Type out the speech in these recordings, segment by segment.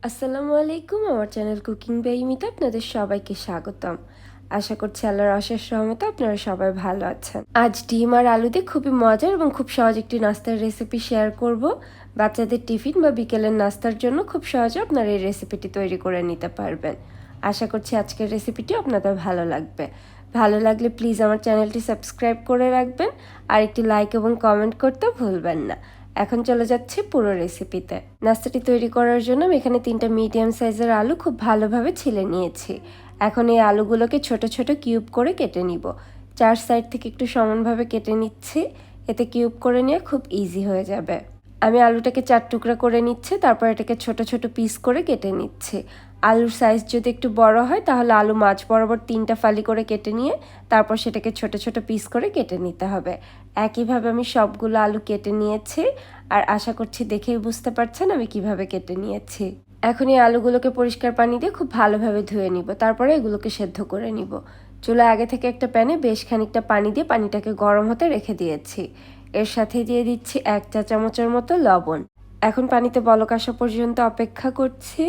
আসসালামু আলাইকুম। আমার চ্যানেল কুকিং বাই মিতা আপনাদের সবাইকে স্বাগতম। আশা করছি আল্লাহর অশেষ রহমতে আপনারা সবাই ভালো আছেন। আজ ডিম আর আলু দিয়ে খুবই মজার এবং খুব সহজ একটি নাস্তার রেসিপি শেয়ার করব। বাচ্চাদের টিফিন বা বিকেলের নাস্তার জন্য খুব সহজে আপনারা এই রেসিপিটি তৈরি করে নিতে পারবেন। আশা করছি আজকের রেসিপিটি আপনাদের ভালো লাগবে। ভালো লাগলে প্লিজ আমার চ্যানেলটি সাবস্ক্রাইব করে রাখবেন আর একটি লাইক এবং কমেন্ট করতে ভুলবেন না। এখন চলে যাচ্ছি পুরো রেসিপিতে। নাস্তাটি তৈরি করার জন্য আমি এখানে 3টা মিডিয়াম সাইজের আলু খুব ভালোভাবে ছিলে নিয়েছি। এখন এই আলুগুলোকে ছোট ছোট কিউব করে কেটে নিব। 4 সাইড থেকে একটু সমানভাবে কেটে নিচ্ছি, এতে কিউব করে নিয়ে খুব ইজি হয়ে যাবে। আমি আলুটাকে 4 টুকরা করে নিচ্ছি, তারপর এটাকে ছোট ছোট পিস করে কেটে নিচ্ছি। আলুর সাইজ যদি একটু বড় হয় তাহলে আলু মাঝ বরাবর 3টা ফালি করে কেটে নিয়ে তারপর সেটাকে ছোট ছোট পিস করে কেটে নিতে হবে। একইভাবে আমি সবগুলো আলু কেটে নিয়েছি আর আশা করছি দেখেই বুঝতে পারছেন আমি কিভাবে কেটে নিয়েছি। এখন এই আলুগুলোকে পরিষ্কার পানি দিয়ে খুব ভালোভাবে ধুয়ে নিব, তারপরে এগুলোকে সেদ্ধ করে নিব। চুলা আগে থেকে একটা প্যানে বেশ খানিকটা পানি দিয়ে পানিটাকে গরম হতে রেখে দিয়েছি। এর সাথে দিয়ে দিচ্ছি 1 চা চামচের মতো লবণ। এখন পানিতে বলক আসা পর্যন্ত অপেক্ষা করছি।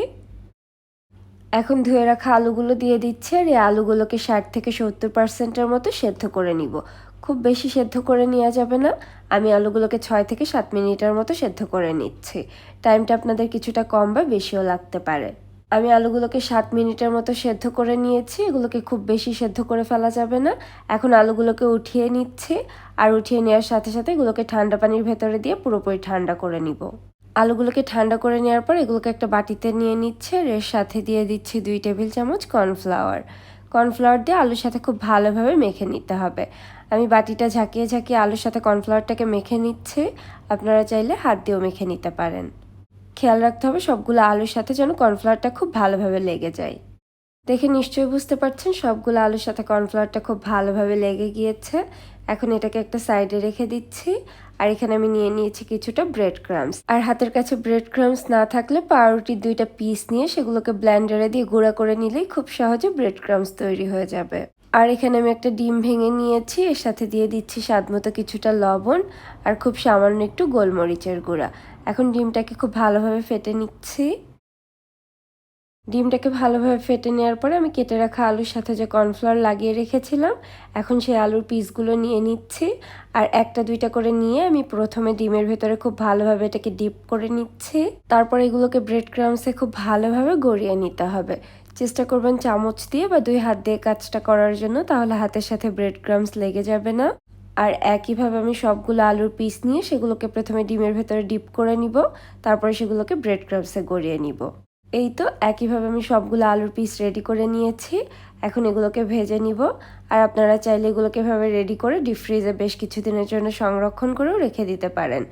এখন ধুয়ে রাখা আলুগুলো দিয়ে দিচ্ছি আর এই আলুগুলোকে 60 থেকে 70% মতো সেদ্ধ করে নিব। খুব বেশি সেদ্ধ করে নেওয়া যাবে না। আমি আলুগুলোকে 6 থেকে 7 মিনিটের মতো সেদ্ধ করে নিচ্ছি। টাইমটা আপনাদের কিছুটা কম বা বেশিও লাগতে পারে। আমি আলুগুলোকে 7 মিনিটের মতো সেদ্ধ করে নিয়েছি। এগুলোকে খুব বেশি সেদ্ধ করে ফেলা যাবে না। এখন আলুগুলোকে উঠিয়ে নিচ্ছি আর উঠিয়ে নেওয়ার সাথে সাথে এগুলোকে ঠান্ডা পানির ভেতরে দিয়ে পুরোপুরি ঠান্ডা করে নিব। আলুগুলোকে ঠান্ডা করে নেওয়ার পর এগুলোকে একটা বাটিতে নিয়ে নিচ্ছে আর এর সাথে দিয়ে দিচ্ছি 2 টেবিল চামচ কর্নফ্লাওয়ার। কর্নফ্লাওয়ার দিয়ে আলুর সাথে খুব ভালোভাবে মেখে নিতে হবে। আমি বাটিটা ঝাঁকিয়ে ঝাঁকিয়ে আলুর সাথে কর্নফ্লাওয়ারটাকে মেখে নিচ্ছি। আপনারা চাইলে হাত দিয়েও মেখে নিতে পারেন। খেয়াল রাখতে হবে সবগুলো আলুর সাথে যেন কর্নফ্লাওয়ারটা খুব ভালোভাবে লেগে যায়। দেখে নিশ্চয়ই বুঝতে পারছেন সবগুলো আলুর সাথে কর্নফ্লাওয়ারটা খুব ভালোভাবে লেগে গিয়েছে। এখন এটাকে একটা সাইডে রেখে দিচ্ছি আর এখানে আমি নিয়ে নিয়েছি কিছুটা ব্রেড ক্রাম্বস। আর হাতের কাছে ব্রেড ক্রাম্বস না থাকলে পাউরুটির 2টা পিস নিয়ে সেগুলোকে ব্লেন্ডারে দিয়ে গুঁড়া করে নিলেই খুব সহজে ব্রেড ক্রাম্বস তৈরি হয়ে যাবে। আর এখানে আমি একটা ডিম ভেঙে নিয়েছি, এর সাথে দিয়ে দিচ্ছি স্বাদমতো কিছুটা লবণ আর খুব সামান্য একটু গোলমরিচের গুঁড়া। এখন ডিমটাকে খুব ভালোভাবে ফেটে নিচ্ছি। ডিমটাকে ভালোভাবে ফেটে নেওয়ার পরে আমি কেটে রাখা আলুর সাথে যে কর্নফ্লাওয়ার লাগিয়ে রেখেছিলাম এখন সেই আলুর পিসগুলো নিয়ে নিচ্ছি আর একটা দুইটা করে নিয়ে আমি প্রথমে ডিমের ভেতরে খুব ভালোভাবে এটাকে ডিপ করে নিচ্ছি। তারপর এগুলোকে ব্রেড ক্রাম্বসে খুব ভালোভাবে গড়িয়ে নিতে হবে। চেষ্টা করবেন চামচ দিয়ে বা 2 হাত দিয়ে কাজটা করার জন্য, তাহলে হাতের সাথে ব্রেড ক্রাম্বস লেগে যাবে না। আর একইভাবে আমি সবগুলো আলুর পিস নিয়ে সেগুলোকে প্রথমে ডিমের ভেতরে ডিপ করে নিব, তারপরে সেগুলোকে ব্রেড ক্রাম্বসে গড়িয়ে নিব। এই তো একইভাবে আমি সবগুলো আলুর পিস রেডি করে নিয়েছি। এখন এগুলোকে ভেজে নিব। আর আপনারা চাইলে এগুলোকে এভাবে রেডি করে ডিপ ফ্রিজে বেশ কিছুদিনের জন্য সংরক্ষণ করেও রেখে দিতে পারেন।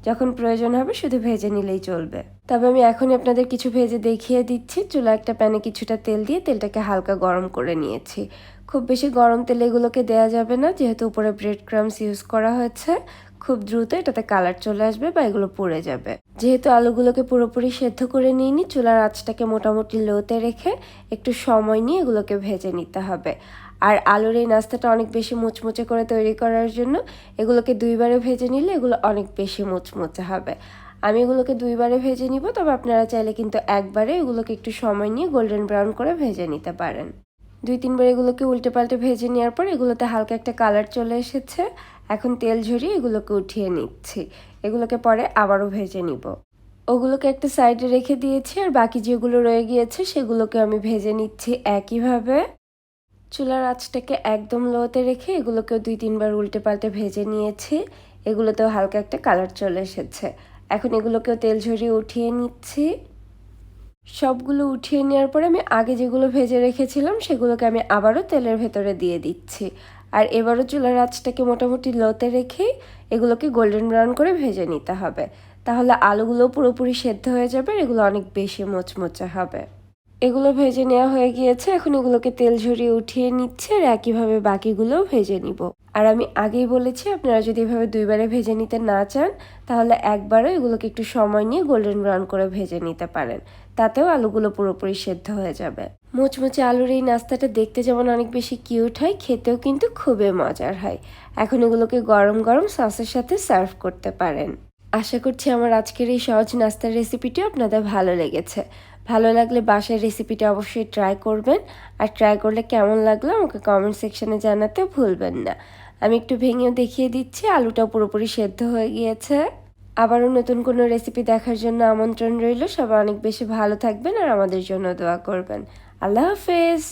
যখন প্রয়োজন হবে শুধু ভেজে নিলেই চলবে। তবে আমি এখনই আপনাদের কিছু ভেজে দেখিয়ে দিচ্ছি। চুলা একটা প্যানে কিছুটা তেল দিয়ে তেলটাকে হালকা গরম করে নিয়েছি। খুব বেশি গরম তেলে এগুলোকে দেওয়া যাবে না, যেহেতু উপরে ব্রেড ক্রাম্বস ইউজ করা হয়েছে। খুব দ্রুত এটাতে কালার চলে আসবে বা এগুলো পুড়ে যাবে। যেহেতু আলুগুলোকে পুরোপুরি সেদ্ধ করে নিইনি, চুলার আঁচটাকে মোটামুটি লোতে রেখে একটু সময় নিয়ে এগুলোকে ভেজে নিতে হবে। আর আলুর এই নাস্তাটা অনেক বেশি মুচমুচে করে তৈরি করার জন্য এগুলোকে 2বারে ভেজে নিলে এগুলো অনেক বেশি মুচমুচে হবে। আমি এগুলোকে 2বারে ভেজে নিব, তবে আপনারা চাইলে কিন্তু একবারে এগুলোকে একটু সময় নিয়ে গোল্ডেন ব্রাউন করে ভেজে নিতে পারেন। 2-3বার এগুলোকে উল্টে পাল্টে ভেজে নেওয়ার পর এগুলোতে হালকা একটা কালার চলে এসেছে। এখন তেল ঝরিয়ে এগুলোকে উঠিয়ে নিচ্ছি। এগুলোকে পরে আবারও ভেজে নিব। ওগুলোকে একটা সাইডে রেখে দিয়েছি আর বাকি যেগুলো রয়ে গিয়েছে সেগুলোকে আমি ভেজে নিচ্ছি একইভাবে। চুলার আঁচটাকে একদম লোতে রেখে এগুলোকেও 2-3বার উল্টে পাল্টে ভেজে নিয়েছি। এগুলোতেও হালকা একটা কালার চলে এসেছে। এখন এগুলোকেও তেল ঝরিয়ে উঠিয়ে নিচ্ছি। সবগুলো উঠিয়ে নেওয়ার পরে আমি আগে যেগুলো ভেজে রেখেছিলাম সেগুলোকে আমি আবারও তেলের ভেতরে দিয়ে দিচ্ছি। আর এবারও চুলার আঁচটাকে মোটামুটি লোতে রেখেই এগুলোকে গোল্ডেন ব্রাউন করে ভেজে নিতে হবে। তাহলে আলুগুলো পুরোপুরি সেদ্ধ হয়ে যাবে, এগুলো অনেক বেশি মুচমুচে হবে। এগুলো ভেজে নেওয়া হয়ে গিয়েছে, এখন এগুলোকে তেল ঝরিয়ে উঠিয়ে নিচ্ছে আর একইভাবে বাকিগুলোও ভেজে নিব। আর আমি আগেই বলেছি আপনারা যদি এভাবে 2বারে ভেজে নিতে না চান তাহলে একবারও এগুলোকে একটু সময় নিয়ে গোল্ডেন ব্রাউন করে ভেজে নিতে পারেন। তাতেও আলুগুলো পুরোপুরি সেদ্ধ হয়ে যাবে। মুচমুচে আলুর এই নাস্তাটা দেখতে যেমন অনেক বেশি কিউট হয়, খেতেও কিন্তু খুবই মজার হয়। এখন এগুলোকে গরম গরম সসের সাথে সার্ভ করতে পারেন। আশা করছি আমার আজকের এই সহজ নাস্তার রেসিপিটি আপনাদের ভালো লেগেছে। ভালো লাগলে বাসায় রেসিপিটা অবশ্যই ট্রাই করবেন, আর ট্রাই করলে কেমন লাগলো আমাকে কমেন্ট সেকশনে জানাতে ভুলবেন না। আমি একটু ভেঙেও দেখিয়ে দিচ্ছি, আলুটাও পুরোপুরি সেদ্ধ হয়ে গিয়েছে। আবারও নতুন কোনো রেসিপি দেখার জন্য আমন্ত্রণ রইল। সবাই অনেক বেশি ভালো থাকবেন আর আমাদের জন্য দোয়া করবেন। আল্লাহ হাফেজ।